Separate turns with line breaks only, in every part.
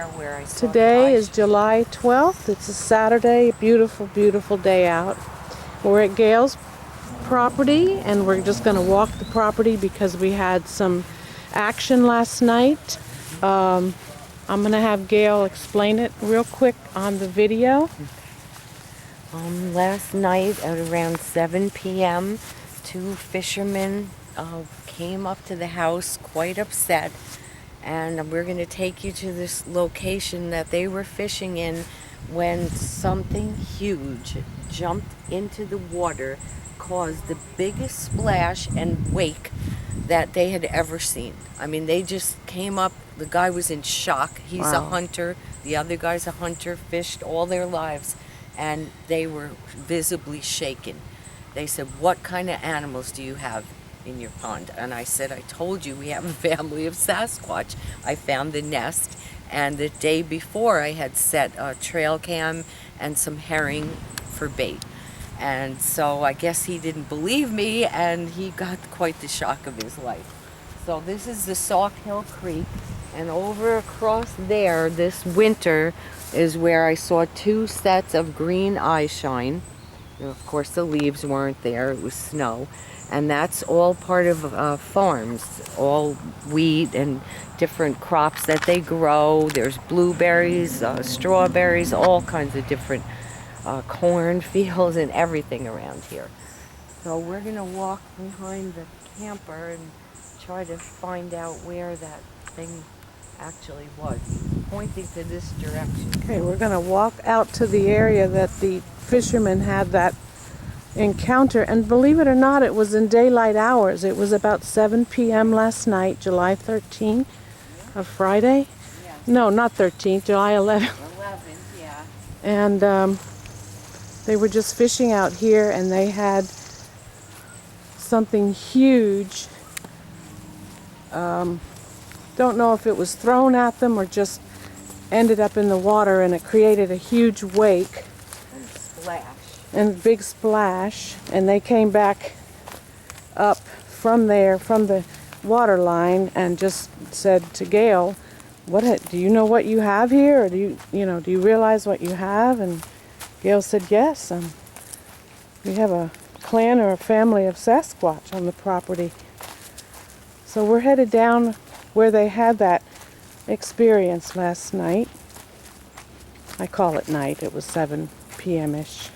near where I saw
Today is July 12th. It's a Saturday, a beautiful, beautiful day out. We're at Gayle's property and we're just going to walk the property because we had some action last night. I'm going to have Gayle explain it real quick on the video.
Last night at around 7 p.m., two fishermen came up to the house quite upset, and we're going to take you to this location that they were fishing in when something huge jumped into the water, caused the biggest splash and wake that they had ever seen. I mean, they just came up. The guy was in shock. He's a hunter. The other guy's a hunter, fished all their lives, and they were visibly shaken. They said, "What kind of animals do you have in your pond?" And I said, "I told you we have a family of Sasquatch." I found the nest, and the day before I had set a trail cam and some herring for bait. And so I guess he didn't believe me, and he got quite the shock of his life. So this is the Sauk Hill Creek, and over across there this winter is where I saw two sets of green eye shine. Of course the leaves weren't there, it was snow. And that's all part of farms, all wheat and different crops that they grow. There's blueberries, strawberries, all kinds of different corn fields and everything around here. So we're gonna walk behind the camper and try to find out where that thing actually was. He's pointing to this direction.
Okay, we're going to walk out to the area that the fishermen had that encounter, and believe it or not, it was in daylight hours. It was about 7 p.m. last night, July 13th, of Friday.
Yeah.
No, not 13th, July 11th.
11, yeah.
And they were just fishing out here, and they had something huge. Don't know if it was thrown at them or just ended up in the water, and it created a huge wake.
And splash.
And big splash, and they came back up from there, from the water line, and just said to Gayle, do you know what you have here? Or do you realize what you have? And Gayle said, yes, we have a clan or a family of Sasquatch on the property. So we're headed down where they had that experience last night. I call it night, it was 7 p.m.-ish.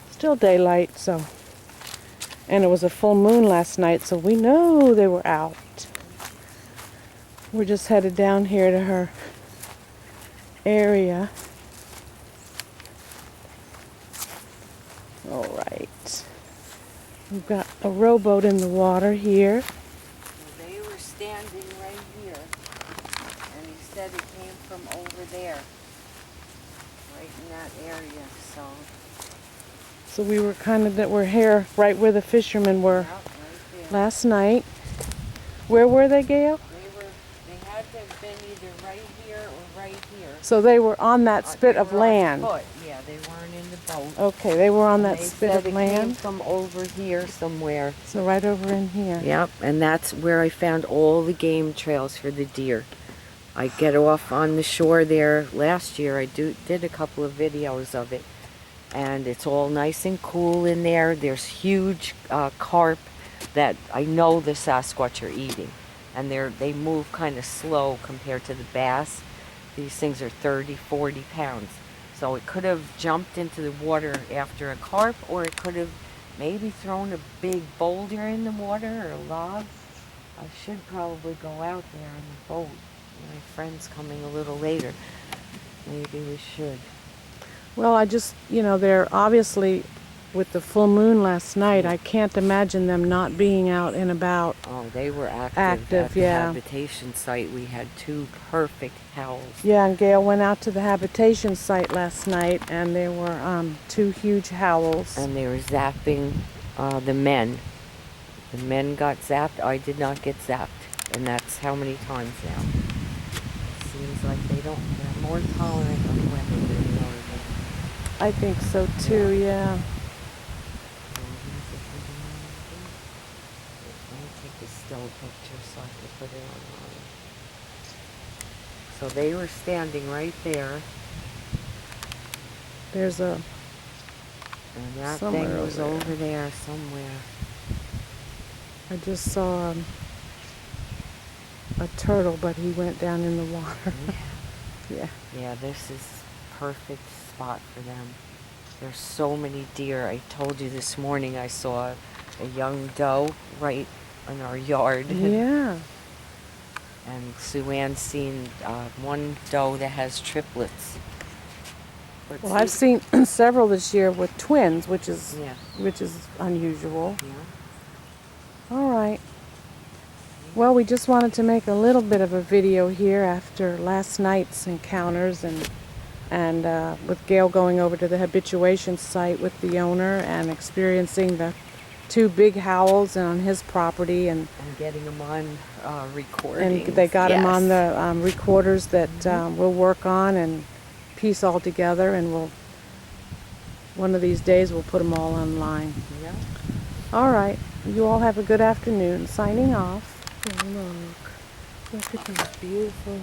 Still daylight, so. And it was a full moon last night, so we know they were out. We're just headed down here to her area. All right. We've got a rowboat in the water here.
Well, they were standing right here, and he said it came from over there, right in that area, so.
So we were we're here right where the fishermen were
Right
last night. Where were they, Gayle?
They had to have been either right here or right here.
So they were on that spit of land.
Yeah, they weren't in the boat.
Okay, they were on that
They
spit
said
of land.
It came from over here somewhere.
So right over in here.
Yep, and that's where I found all the game trails for the deer. I get off on the shore there last year. I did a couple of videos of it. And it's all nice and cool in there. There's huge carp that I know the Sasquatch are eating. And they move kind of slow compared to the bass. These things are 30, 40 pounds. So it could have jumped into the water after a carp, or it could have maybe thrown a big boulder in the water or a log. I should probably go out there on the boat. My friend's coming a little later. Maybe we should.
Well, I just, they're obviously, with the full moon last night, I can't imagine them not being out and about.
Oh, they were active.
Active,
at the
yeah.
habitation site, we had two perfect howls.
Yeah, and Gayle went out to the habitation site last night, and there were two huge howls.
And they were zapping the men. The men got zapped. I did not get zapped. And that's how many times now. Seems like they're more tolerant of women than they are men.
I think so too, yeah.
Let me take a still picture so I can put it online. So they were standing right there,
There's a
and that
somewhere
thing was
over
over there somewhere.
I just saw a turtle, but he went down in the water. Yeah.
Yeah, this is perfect spot for them. There's so many deer. I told you this morning I saw a young doe right in our yard.
Yeah.
And Sue Ann's seen one doe that has triplets. But
Well, I've
see-
seen several this year with twins, which is
Yeah.
unusual.
Yeah.
All right. Well, we just wanted to make a little bit of a video here after last night's encounters and with Gayle going over to the habituation site with the owner and experiencing the two big howls on his property, and
getting them on recording.
they got him on
Yes.
the recorders that we'll work on and piece all together, and we'll one of these days we'll put them all online.
Yeah.
All right. You all have a good afternoon. Signing off. Oh, look at those beautiful